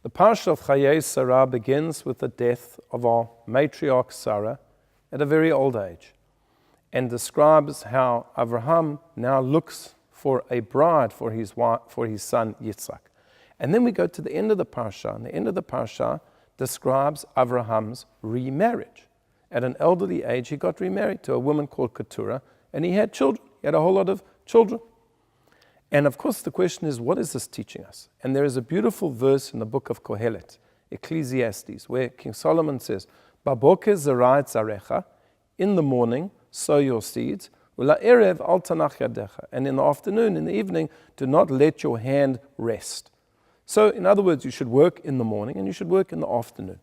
The parsha of Chayei Sarah begins with the death of our matriarch Sarah at a very old age, and describes how Abraham now looks for a bride for his son Yitzchak. And then we go to the end of the parsha, and the end of the parsha describes Abraham's remarriage. At an elderly age, he got remarried to a woman called Keturah, and he had children. He had a whole lot of children. And of course, the question is, what is this teaching us? And there is a beautiful verse in the book of Kohelet, Ecclesiastes, where King Solomon says, Baboker zerai tzarecha, in the morning, sow your seeds, ula'erev al tanach yadecha, and in the afternoon, in the evening, do not let your hand rest. So, in other words, you should work in the morning and you should work in the afternoon.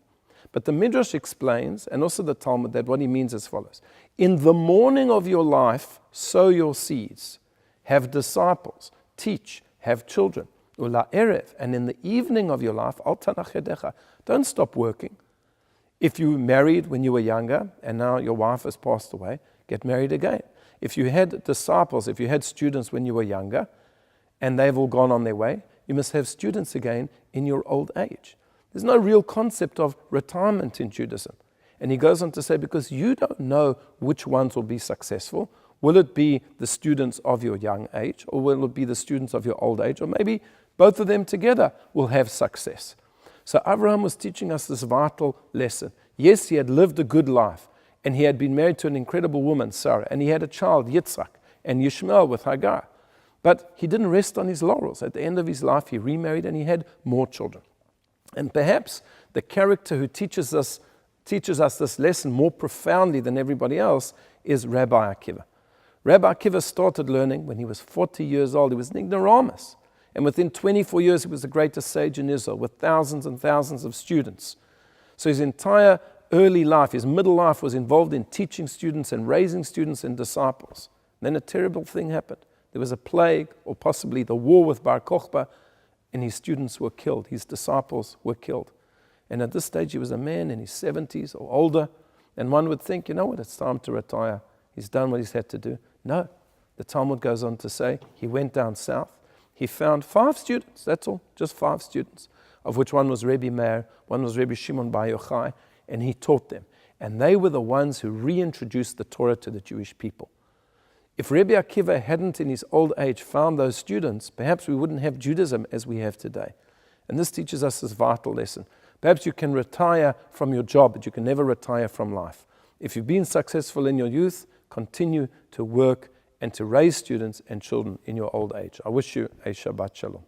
But the Midrash explains, and also the Talmud, that what he means as follows. In the morning of your life, sow your seeds, have disciples, teach, have children, ula erev, and in the evening of your life, al tanach yadecha, don't stop working. If you married when you were younger and now your wife has passed away, get married again. If you had disciples, if you had students when you were younger and they've all gone on their way, you must have students again in your old age. There's no real concept of retirement in Judaism. And he goes on to say, because you don't know which ones will be successful. Will it be the students of your young age, or will it be the students of your old age, or maybe both of them together will have success? So Abraham was teaching us this vital lesson. Yes, he had lived a good life, and he had been married to an incredible woman, Sarah, and he had a child, Yitzchak, and Yishmael with Hagar. But he didn't rest on his laurels. At the end of his life, he remarried and he had more children. And perhaps the character who teaches us this lesson more profoundly than everybody else is Rabbi Akiva. Rabbi Akiva started learning when he was 40 years old. He was an ignoramus. And within 24 years, he was the greatest sage in Israel with thousands and thousands of students. So his entire early life, his middle life, was involved in teaching students and raising students and disciples. Then a terrible thing happened. There was a plague, or possibly the war with Bar Kokhba, and his students were killed. His disciples were killed. And at this stage, he was a man in his 70s or older, and one would think, you know what, it's time to retire. He's done what he's had to do. No, the Talmud goes on to say he went down south. He found 5 students, that's all, just 5 students, of which one was Rebbe Meir, one was Rebbe Shimon Bar Yochai, and he taught them. And they were the ones who reintroduced the Torah to the Jewish people. If Rebbe Akiva hadn't in his old age found those students, perhaps we wouldn't have Judaism as we have today. And this teaches us this vital lesson. Perhaps you can retire from your job, but you can never retire from life. If you've been successful in your youth, continue to work and to raise students and children in your old age. I wish you a Shabbat Shalom.